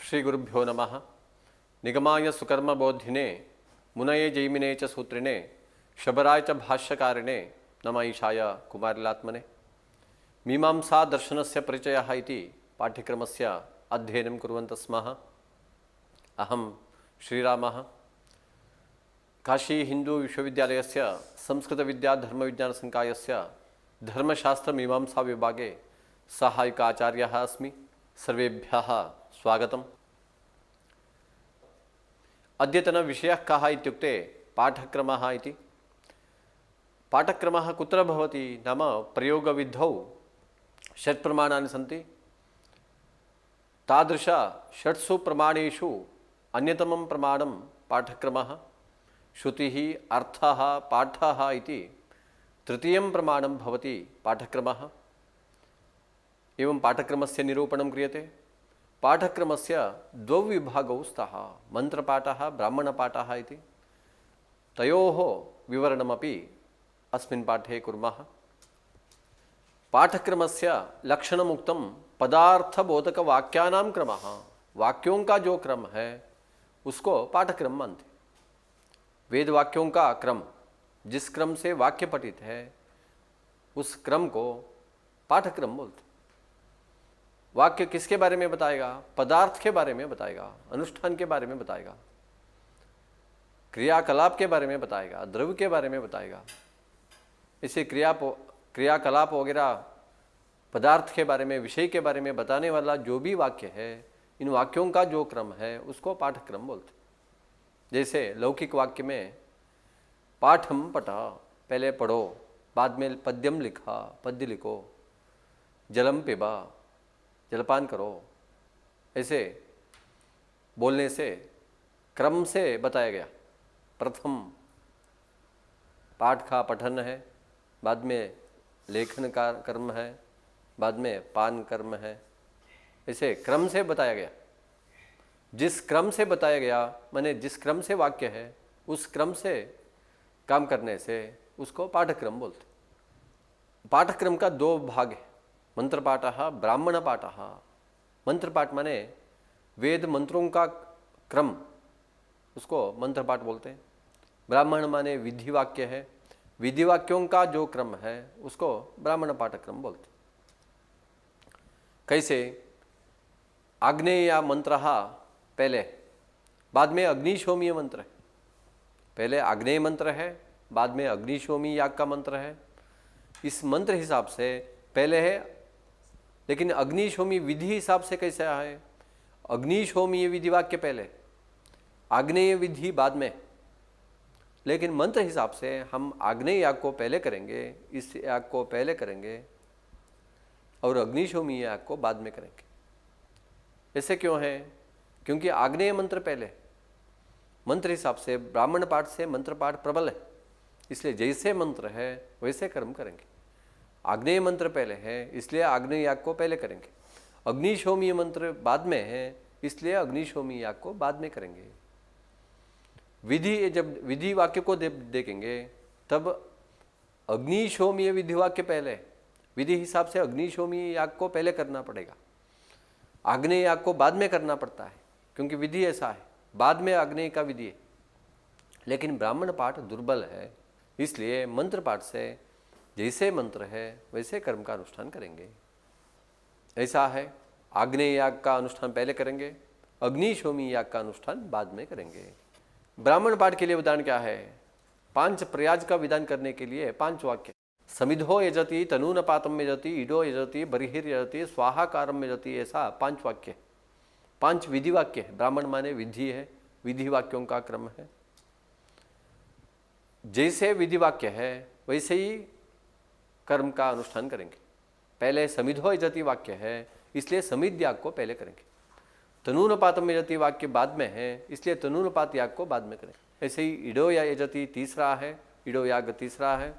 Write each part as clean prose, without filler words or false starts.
श्री गुरुभ्यो नमः। निगमाय सुकर्म बोधिने मुनये जैमिने च सूत्रिणे शबराय च भाष्यकारिणे नमः ईशाय कुमारिलात्मने। मीमांसा दर्शनस्य परिचयः इति पाठ्यक्रमस्य अध्ययनं कुर्वन्तः स्मः। अहं श्रीरामः काशी हिंदू विश्वविद्यालयस्य संस्कृतविद्या धर्मविज्ञानसंकायस्य धर्मशास्त्रमीमांसा विभागे सहायक आचार्यः अस्मि। सर्वेभ्यः स्वागतम्। अद्यतन विषयः कः इत्युक्ते पाठक्रमः इति। पाठक्रमः कुत्र भवति नाम प्रयोगविधौ षट्प्रमाणानि सन्ति। तादृश षट्सु प्रमाणेषु अन्यतमं प्रमाणं पाठक्रमः, श्रुतिः, अर्थः, पाठः इति तृतीयं प्रमाणं भवति पाठक्रमः। एवं पाठक्रमस्य निरूपणं क्रियते। पाठक्रमस्य द्वौ विभागौ स्तः, मंत्रपाठः, ब्राह्मणपाठः इति। तयोः विवरणमपि अस्मिन् पाठे कुर्मः। पाठक्रमस्य लक्षणमुक्तं पदार्थबोधकवाक्यानां क्रमः। वाक्यों का जो क्रम है उसको पाठक्रम मानते। वेद वाक्यों का क्रम, जिस क्रम से वाक्य पठित है उस क्रम को पाठक्रम बोलते। वाक्य किसके बारे में बताएगा? पदार्थ के बारे में बताएगा, अनुष्ठान के बारे में बताएगा, क्रियाकलाप के बारे में बताएगा, द्रव्य के बारे में बताएगा। इसे क्रियाकलाप वगैरह पदार्थ के बारे में, विषय के बारे में बताने वाला जो भी वाक्य है, इन वाक्यों का जो क्रम है उसको पाठक्रम बोलते। जैसे लौकिक वाक्य में पाठम पठा, पहले पढ़ो, बाद में पद्यम लिखा, पद्य लिखो, जलम पिबा, जलपान करो। ऐसे बोलने से क्रम से बताया गया। प्रथम पाठ का पठन है, बाद में लेखन का कर्म है, बाद में पान कर्म है। ऐसे क्रम से बताया गया। जिस क्रम से बताया गया माने जिस क्रम से वाक्य है उस क्रम से काम करने से उसको पाठक्रम बोलते। पाठक्रम का दो भाग है, मंत्रपाठः, ब्राह्मणपाठः। मंत्रपाठ माने वेद मंत्रों का क्रम, उसको मंत्रपाठ बोलते हैं। ब्राह्मण माने विधि वाक्य है, विधि वाक्यों का जो क्रम है उसको ब्राह्मण पाठक्रम बोलते। कैसे? आग्नेय मंत्र पहले, बाद में अग्निशोमीय मंत्र है। पहले आग्नेय मंत्र है, बाद में अग्निशोमी याग का मंत्र है। इस मंत्र हिसाब से पहले है, लेकिन अग्निशोमी विधि हिसाब से कैसा है? अग्निशोमीय विधि वाक्य पहले, आग्नेय विधि बाद में। लेकिन मंत्र हिसाब से हम आग्नेय याग को पहले करेंगे, इस याग को पहले करेंगे और अग्निशोमी याग को बाद में करेंगे। ऐसे क्यों है? क्योंकि आग्नेय मंत्र पहले। मंत्र हिसाब से ब्राह्मण पाठ से मंत्र पाठ प्रबल है, इसलिए जैसे मंत्र है वैसे कर्म करेंगे। आग्नेय मंत्र पहले है इसलिए आग्नेय याग को पहले करेंगे। अग्निशोमीय मंत्र बाद में है इसलिए अग्निशोमी याग को बाद में करेंगे। विधि, जब विधि वाक्य को देखेंगे तब अग्निशोमीय विधि वाक्य पहले, विधि हिसाब से अग्निशोमी याग को पहले करना पड़ेगा, आग्नेय याग को बाद में करना पड़ता है, क्योंकि विधि ऐसा है, बाद में आग्नेय का विधि है। लेकिन ब्राह्मण पाठ दुर्बल है, इसलिए मंत्र पाठ से जैसे मंत्र है वैसे कर्म का अनुष्ठान करेंगे। ऐसा है, आग्नेय याग का अनुष्ठान पहले करेंगे, अग्निशोमी याग का अनुष्ठान बाद में करेंगे। ब्राह्मण पाठ के लिए विधान क्या है? 5 प्रयाज का विधान करने के लिए 5 वाक्य। समिधो यजति, तनूनपातम यजति, ईडो यजति, बर्हिर यजति, स्वाहाकारम यजति, ऐसा 5 वाक्य, 5 विधि वाक्य है। ब्राह्मण माने विधि है, विधि वाक्यों का क्रम है। जैसे विधि वाक्य है वैसे ही कर्म का अनुष्ठान करेंगे। पहले समिधो यजति वाक्य है इसलिए समिध याग को पहले करेंगे। तनूनपातम यजति वाक्य बाद में है इसलिए तनूनपात याग को बाद में करेंगे। ऐसे ही ईडो या यजति तीसरा है, ईडो याग तीसरा है,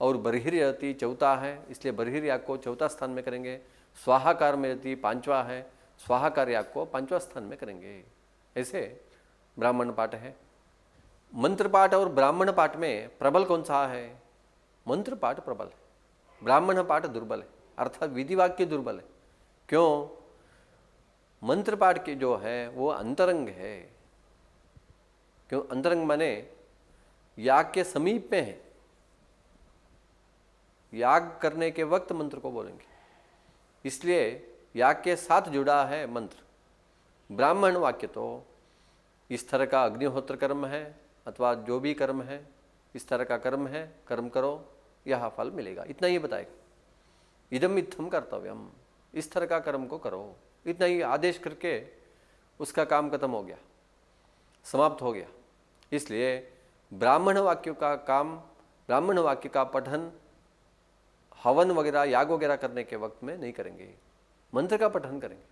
और बर्हिर यजति चौथा है इसलिए बर्हिर याग को चौथा स्थान में करेंगे। स्वाहाकार में यजति 5वां है, स्वाहाकार याग को 5वां स्थान में करेंगे। ऐसे ब्राह्मण पाठ है। मंत्र पाठ और ब्राह्मण पाठ में प्रबल कौन सा है? मंत्र पाठ प्रबल है, ब्राह्मण पाठ दुर्बल है, अर्थात विधि वाक्य दुर्बल है। क्यों? मंत्र पाठ के जो है वो अंतरंग है। क्यों अंतरंग माने याग के समीप में है, याग करने के वक्त मंत्र को बोलेंगे, इसलिए याग के साथ जुड़ा है मंत्र। ब्राह्मण वाक्य तो इस तरह का अग्निहोत्र कर्म है अथवा जो भी कर्म है, इस तरह का कर्म है, कर्म करो यह फल मिलेगा, इतना ही बताएगा। इदम इत्थम कर्तव्यम, इस तरह का कर्म को करो, इतना ही आदेश करके उसका काम खत्म हो गया, समाप्त हो गया। इसलिए ब्राह्मण वाक्यों का काम, ब्राह्मण वाक्य का पठन हवन वगैरह याग वगैरह करने के वक्त में नहीं करेंगे, मंत्र का पठन करेंगे।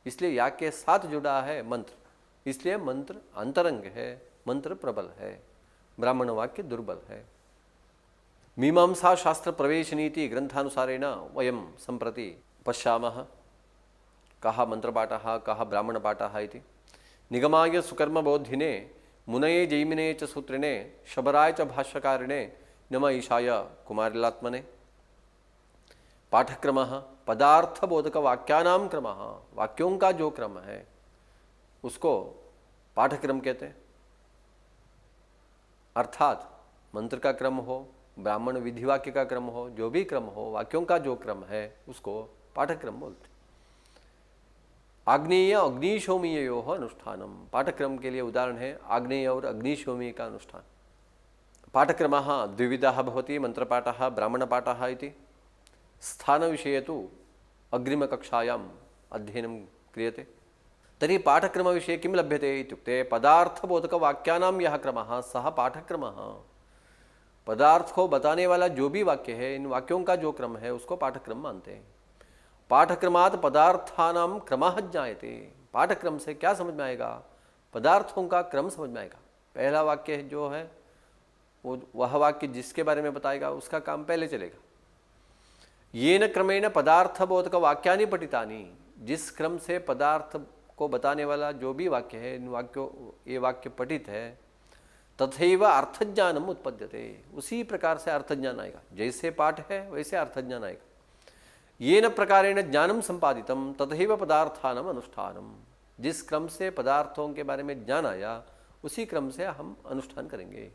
इसलिए याग के साथ जुड़ा है मंत्र, इसलिए मंत्र अंतरंग है, मंत्र प्रबल है, ब्राह्मण वाक्य दुर्बल है। मीमांसा शास्त्र प्रवेश नीति ग्रंथानुसारेण वयं संप्रति पश्यामः कः मंत्रपाठः कः ब्राह्मणपाठः इति। निगमाय सुकर्मबोधिने मुनये जैमिने च सूत्रिणे शबराय च भाष्यकारिणे नम ईशाय कुमारिलात्मने। पाठक्रमः पदार्थबोधक वाक्यानाम क्रमः, वाक्यों का जो क्रम है उसको पाठक्रम कहते हैं। अर्थात मंत्र का क्रम हो, ब्राह्मण विधि वाक्य का क्रम हो, जो भी क्रम हो, वाक्यों का जो क्रम है उसको पाठक्रम बोलते हैं। आग्नेय अग्निशोमीयो अनुष्ठानम, पाठक्रम के लिए उदाहरण है आग्नेय और अग्निशोमी का अनुष्ठान। पाठक्रमः द्विविधः भवति, मंत्रपाठः ब्राह्मणपाठः इति। स्थानविषये तु अग्रिमकक्षायाम् अध्ययनं क्रियते। तर्हि पाठक्रमविषये किं लभ्यते इत्युक्ते पदार्थबोधकवाक्यानां यः क्रमः सः पाठक्रमः। पदार्थ को बताने वाला जो भी वाक्य है, इन वाक्यों का जो क्रम है उसको पाठक्रम मानते हैं। पाठक्रमात् पदार्थानां क्रमः ज्ञायते, पाठक्रम से क्या समझ में आएगा, पदार्थों का क्रम समझ में आएगा। पहला वाक्य जो है वो वह वाक्य जिसके बारे में बताएगा उसका काम पहले चलेगा। येन क्रमेण पदार्थबोधक वाक्यानि पठितानि, जिस क्रम से पदार्थ को बताने वाला जो भी वाक्य है, इन वाक्यों ये वाक्य पठित है, तथैव अर्थज्ञानम उत्पद्यते, उसी प्रकार से अर्थज्ञान आएगा। जैसे पाठ है वैसे अर्थज्ञान आएगा। येन प्रकारेण ज्ञानम संपादितम तथैव पदार्थानम अनुष्ठानम, जिस क्रम से पदार्थों के बारे में ज्ञान आया उसी क्रम से हम अनुष्ठान करेंगे।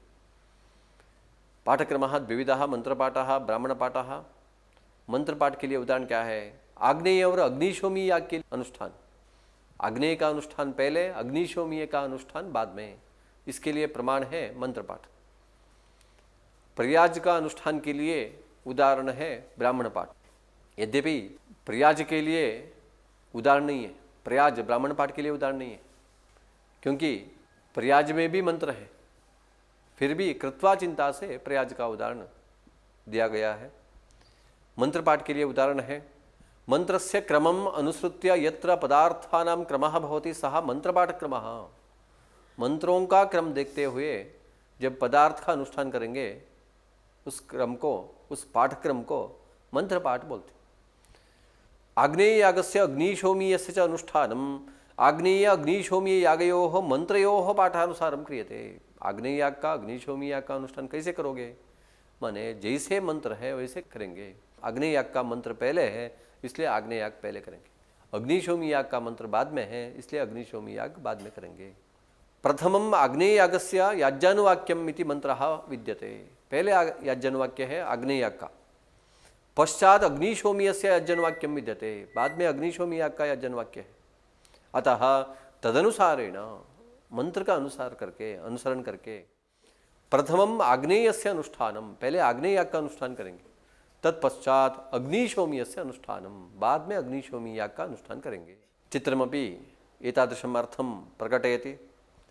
पाठक्रमः द्विविधः, मंत्रपाठः ब्राह्मणपाठः। मंत्रपाठ के लिए उदाहरण क्या है, आग्नेय और अग्निशोमी याग के अनुष्ठान। आग्नेय का अनुष्ठान पहले, अग्निशोमीय का अनुष्ठान बाद में, इसके लिए प्रमाण है मंत्रपाठ। प्रयाज का अनुष्ठान के लिए उदाहरण है ब्राह्मण पाठ। यद्यपि प्रयाज के लिए उदाहरण नहीं है, प्रयाज ब्राह्मण पाठ के लिए उदाहरण नहीं है, क्योंकि प्रयाज में भी मंत्र है, फिर भी कृत्वा चिंता से प्रयाज का उदाहरण दिया गया है। मंत्र पाठ के लिए उदाहरण है मंत्रस्य क्रमम अनुसृत्य यत्र पदार्थानां क्रमः भवति सः मंत्रपाठ क्रमः। मंत्रों का क्रम देखते हुए जब पदार्थ का अनुष्ठान करेंगे उस क्रम को, उस पाठक्रम को मंत्र पाठ बोलते। आग्नेय यागस्य अग्निशोमीयस्य च अनुष्ठानम आग्नेय अग्निशोमीय यागयोः मंत्रयोः पाठानुसारम क्रियते। आग्नेय याग का अग्निशोमी याग का अनुष्ठान कैसे करोगे, माने जैसे मंत्र है वैसे करेंगे। आग्नेय याग का मंत्र पहले है इसलिए आग्नेय याग पहले करेंगे, अग्निशोमी याग का मंत्र बाद में है इसलिए अग्निशोमी याग बाद में करेंगे। प्रथमम आग्नेय यागस्य याज्ञानुवाक्यम इति मंत्रः विद्यते, पहले याज्ञानुवाक्य है आग्नेय याग का, पश्चात अग्निशोमीयस्य याज्ञानुवाक्यम विद्यते, बाद में अग्निशोमी याग का याज्ञानुवाक्य है। अतः तदनुसारेण मंत्र का अनुसरण करके प्रथमम आग्नेयस्य अनुष्ठानम, पहले आग्नेय याग का अनुष्ठान करेंगे, तत्पश्चात अग्निशोमीयस्य अनुष्ठानम, बाद में अग्निशोमी याग का अनुष्ठान करेंगे। चित्रमपि एतादृशम् अर्थं प्रकटयति।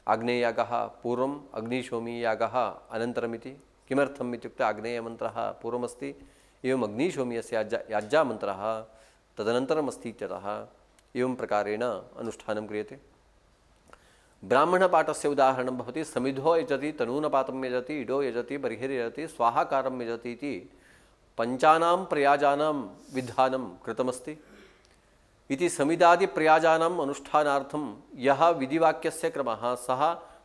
आग्नेय यागः पूर्वम् अग्निशोमी यागः अनन्तरमिति। किमर्थम् इत्युक्ते आग्नेयमन्त्रः पूर्वमस्ति, एवम् अग्निशोमीयस्य याज्ञामन्त्रः तदनन्तरमस्ति इत्यतः एवं प्रकारेण अनुष्ठानं क्रियते। ब्राह्मणपाठस्य उदाहरणं भवति समिधो यजति तनूनपातं यजति इडो यजति बर्हिर्यजति स्वाहाकारं यजति इति पंचानां प्रयाजानां विधानं कृतमस्ति। इति समिदादि प्रयाजानाम् अनुष्ठानार्थं यः विधिवाक्यस्य क्रमः सः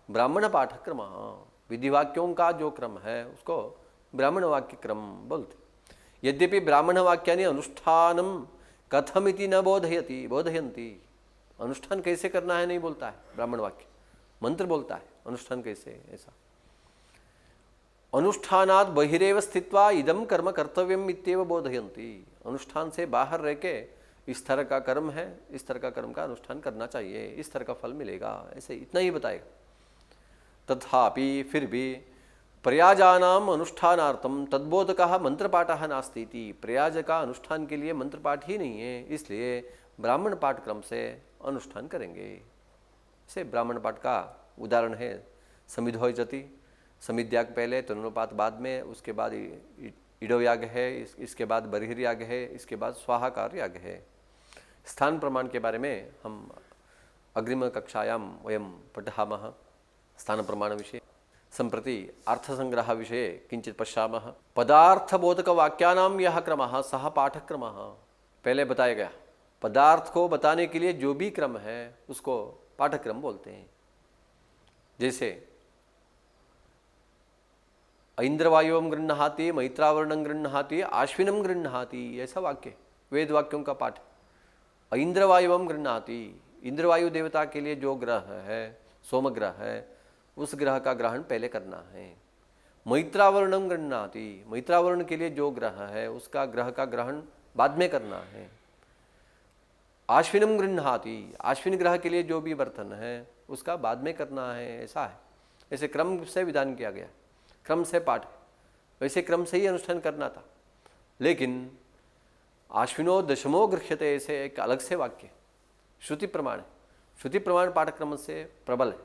ब्राह्मणपाठक्रमः। विधिवाक्यों का जो क्रम है उसको ब्राह्मण वाक्य क्रम बोलते। यद्यपि ब्राह्मण वाक्यानि अनुष्ठानं कथमिति न बोधयन्ति, अनुष्ठान कैसे करना है नहीं बोलता है ब्राह्मण वाक्य, मंत्र बोलता है अनुष्ठान कैसे, ऐसा। अनुष्ठानात् बहिरेव स्थित्वा इदम कर्म कर्तव्यम इत्येव बोधयन्ति। अनुष्ठान से बाहर रह के इस तरह का कर्म है, इस तरह का कर्म का अनुष्ठान करना चाहिए, इस तरह का फल मिलेगा, ऐसे इतना ही बताएगा। तथापि फिर भी प्रयाजानाम अनुष्ठानार्थम तद्बोधकः मंत्रपाठः नास्ति इति। प्रयाज का अनुष्ठान के लिए मंत्रपाठ ही नहीं है, इसलिए ब्राह्मण पाठ क्रम से अनुष्ठान करेंगे। इसे ब्राह्मण पाठ का उदाहरण है समिधोयजति, समिध्याग पहले, तनुपात बाद में, उसके बाद इडो याग है, इसके बाद बर्हिर्याग है, इसके बाद स्वाहाकार याग है। स्थान प्रमाण के बारे में हम अग्रिम कक्षायां वयं पठामः। स्थान प्रमाण विषये संप्रति अर्थसंग्रह विषये किंचित पश्यामः। पदार्थबोधक वाक्यानां यह क्रमः सह पाठक्रमः। पहले बताया गया पदार्थ को बताने के लिए जो भी क्रम है उसको पाठक्रम बोलते हैं। जैसे ऐन्द्रवायुवं गृह्णाति, मैत्रावरणं गृह्णाति, आश्विनं गृह्णाति, ऐसा वाक्य वेद वाक्यों का पाठ। ऐन्द्रवायुवं गृह्णाति, इंद्रवायु देवता के लिए जो ग्रह है, सोम ग्रह है, उस ग्रह का ग्रहण पहले करना है। मैत्रावरणं गृह्णाति, मैत्रावरण के लिए जो ग्रह है उसका ग्रह का ग्रहण बाद में करना है। आश्विनं गृह्णाति, आश्विन ग्रह के लिए जो भी बर्तन है उसका बाद में करना है, ऐसा है। ऐसे क्रम से विधान किया गया, क्रम से पाठ, वैसे क्रम से ही अनुष्ठान करना था। लेकिन आश्विनो दशमो गृह्यते ऐसे एक अलग से वाक्य श्रुति प्रमाण है। श्रुति प्रमाण पाठक्रम से प्रबल है,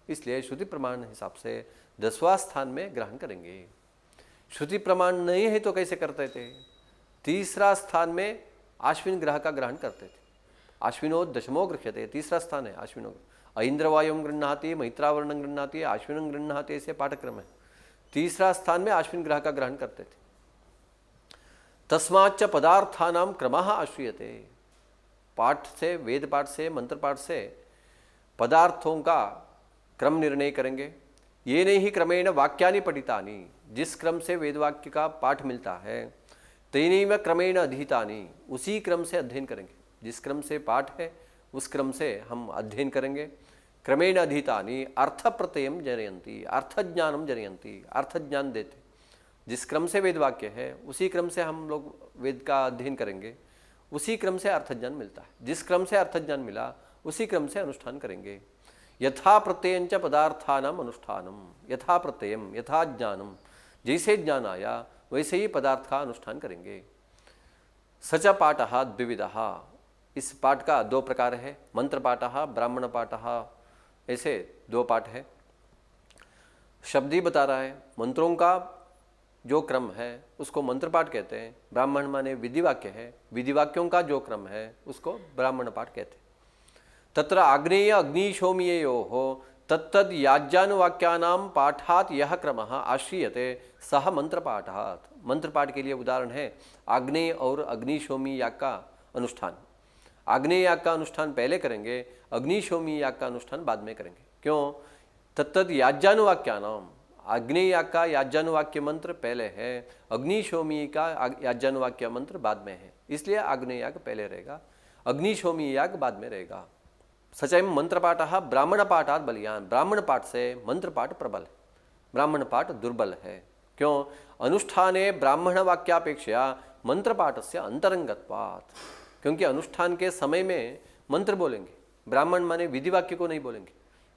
इसलिए श्रुति प्रमाण हिसाब से 10वां स्थान में ग्रहण करेंगे। श्रुति प्रमाण नहीं है तो कैसे करते थे? 3रा स्थान में आश्विन ग्रह का ग्रहण करते थे। आश्विनो दशमो गृह्यते, 3रा स्थान है आश्विनो। ऐन्द्रवायुं गृह्णाति, मैत्रावरणं गृह्णाति, आश्विनं गृह्णाति, ऐसे पाठक्रम है। 3रा स्थान में आश्विन ग्रह का ग्रहण करते थे। तस्माच्च पदार्थानां क्रमः आश्रियते। पाठ से, वेद पाठ से, मंत्र पाठ से पदार्थों का क्रम निर्णय करेंगे। ये नहीं ही क्रमेण वाक्यानि पठितानि, जिस क्रम से वेद वाक्य का पाठ मिलता है, तेनैव क्रमेण अधीतानि, उसी क्रम से अध्ययन करेंगे। जिस क्रम से पाठ है उस क्रम से हम अध्ययन करेंगे। क्रमेण अधीतानि अर्थ प्रत्ययम जनयन्ति, अर्थ ज्ञानम जनयन्ति, अर्थ ज्ञान देते। जिस क्रम से वेद वाक्य है उसी क्रम से हम लोग वेद का अध्ययन करेंगे, उसी क्रम से अर्थ ज्ञान मिलता है। जिस क्रम से अर्थ ज्ञान मिला उसी क्रम से अनुष्ठान करेंगे। यथा प्रत्ययंच पदार्थानाम अनुष्ठानम, यथा प्रत्ययम यथा ज्ञानम, जैसे ज्ञान आया वैसे ही पदार्थ का अनुष्ठान करेंगे। सच पाठः द्विविधः, इस पाठ का 2 प्रकार है, मंत्र पाठः, ब्राह्मण पाठः, ऐसे 2 पाठ है। शब्द ही बता रहा है, मंत्रों का जो क्रम है उसको मंत्र पाठ कहते हैं। ब्राह्मण माने विधि वाक्य है, विधि वाक्यों का जो क्रम है उसको ब्राह्मण पाठ कहते हैं। तत्र आग्नेय अग्निशोमीयोः तत्तद् याज्ञानुवाक्यानां पाठात् यह क्रमः आश्रियते सह मंत्रपाठात्। मंत्रपाठ के लिए उदाहरण है आग्नेय और अग्निशोमी याग का अनुष्ठान। आग्नेय याग का अनुष्ठान पहले करेंगे, अग्निशोमी याग का अनुष्ठान बाद में करेंगे। क्यों? तत्तद् याज्ञानुवाक्यानां, आग्नेय याग का याज्ञानुवाक्य मंत्र पहले है, अग्निशोमी का याज्ञानुवाक्य मंत्र बाद में है, इसलिए आग्नेय याग पहले रहेगा, अग्निशोमी याग बाद में रहेगा। सचैव मंत्रपाठः ब्राह्मण पाठात् बलियान, ब्राह्मण पाठ से मंत्र पाठ प्रबल है, ब्राह्मण पाठ दुर्बल है। क्यों? अनुष्ठाने ब्राह्मण वाक्यापेक्षया मंत्र पाठस्य अंतरंगत्वात्, क्योंकि अनुष्ठान के समय में मंत्र बोलेंगे, ब्राह्मण माने विधि वाक्य को नहीं बोलेंगे,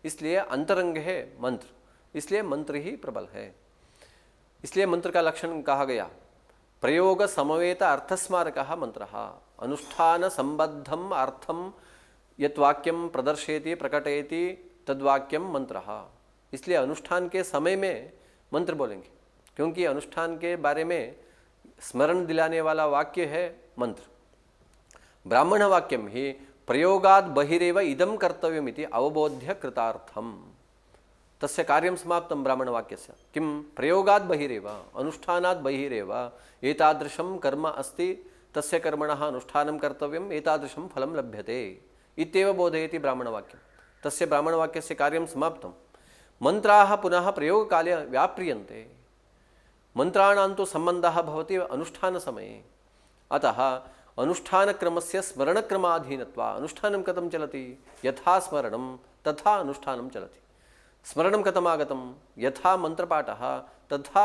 इसलिए अंतरंग है मंत्र, इसलिए मंत्र ही प्रबल है। इसलिए मंत्र का लक्षण कहा गया प्रयोग समवेत अर्थस्मारकः मंत्रः, अनुष्ठान संबद्धम अर्थम यत् वाक्यम प्रदर्शयति प्रकटयति तद्वाक्यम मंत्रः। इसलिए अनुष्ठान के समय में मंत्र बोलेंगे, क्योंकि अनुष्ठान के बारे में स्मरण दिलाने वाला वाक्य है मंत्र। ब्राह्मण वाक्यम ही प्रयोगाद बहिरेव इदम कर्तव्यमिति अवबोध्य कृतार्थम, तस्य कार्यं समाप्तं ब्राह्मण वाक्यस्य। किं? प्रयोगाद बहिरेव, अनुष्ठानाद बहिरेव एतादृशं कर्म अस्ति, तस्य कर्मणः अनुष्ठानं कर्तव्यम्, एतादृशं फलं लभ्यते इत्येव बोधयति ब्राह्मणवाक्यं। तस्य ब्राह्मणवाक्यस्य कार्यं समाप्तं। मंत्राः पुनः प्रयोगकाले व्याप्रियन्ते, मंत्राणां तु सम्बन्धः भवति अनुष्ठानसमये। अतः अनुष्ठानक्रमस्य स्मरणक्रमाधीनत्वात् अनुष्ठानं कथं चलति यथा स्मरणं तथा अनुष्ठानं चलति स्मरणं कथम् आगतं यथा मन्त्रपाठः तथा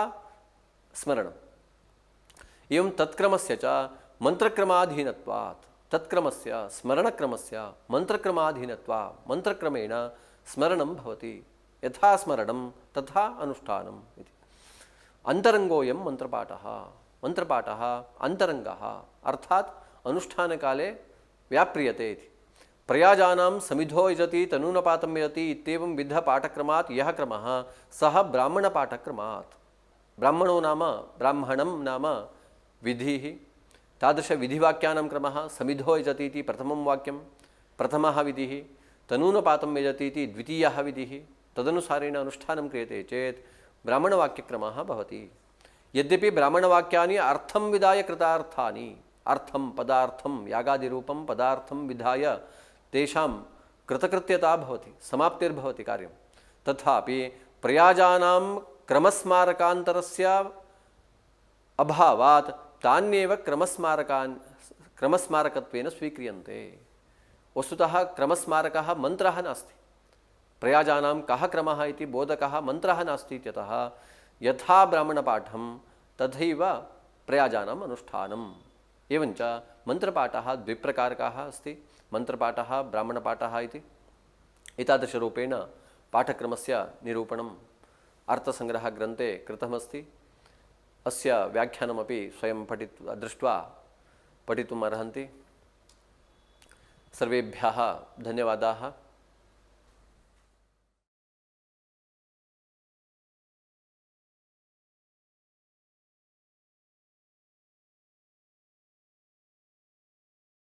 स्मरणम् एवं तत्क्रमस्य च मन्त्रक्रमाधीनत्वात् तत्क्रमस्य स्मरणक्रमस्य मन्त्रक्रमाधीनत्वात् मन्त्रक्रमेण स्मरणं भवति यथा स्मरणं तथा अनुष्ठानम् इति अन्तरङ्गोऽयं मन्त्रपाठः मन्त्रपाठः अन्तरङ्गः अर्थात् अनुष्ठानकाले व्याप्रियते इति प्रयाजानां समिधो यजति तनूनपातं यजति इत्येवं विधपाठक्रमात् यः क्रमः सः ब्राह्मणपाठक्रमात् ब्राह्मणो नाम ब्राह्मणं नाम विधिः तादृशविधिवाक्यानां क्रमः समिधो यजति इति प्रथमं वाक्यं प्रथमः विधिः तनूनपातं यजति इति द्वितीयः विधिः तदनुसारेण अनुष्ठानं क्रियते चेत् ब्राह्मणवाक्यक्रमः भवति यद्यपि ब्राह्मणवाक्यानि अर्थं विधाय कृतार्थानि अर्थं पदार्थं यागादिरूपं पदार्थं विधाय तेषां कृतकृत्यता भवति समाप्तिर्भवति कार्यं तथापि प्रयाजानां क्रमस्मारकान्तरस्य अभावात् तान्येव क्रमस्मारकत्वेन स्वीक्रियन्ते वस्तुतः क्रमस्मारकः मन्त्रः नास्ति प्रयाजानां कः क्रमः इति बोधकः मन्त्रः नास्ति इत्यतः यथा ब्राह्मणपाठं तथैव प्रयाजानाम् अनुष्ठानम् एवञ्च मन्त्रपाठः द्विप्रकारकः अस्ति मन्त्रपाठः ब्राह्मणपाठः इति एतादृशरूपेण पाठक्रमस्य निरूपणम् अर्थसङ्ग्रहग्रन्थे कृतमस्ति अस्य व्याख्यानमपि स्वयं दृष्ट्वा पठितुम् अर्हन्ति सर्वेभ्यः धन्यवादाः।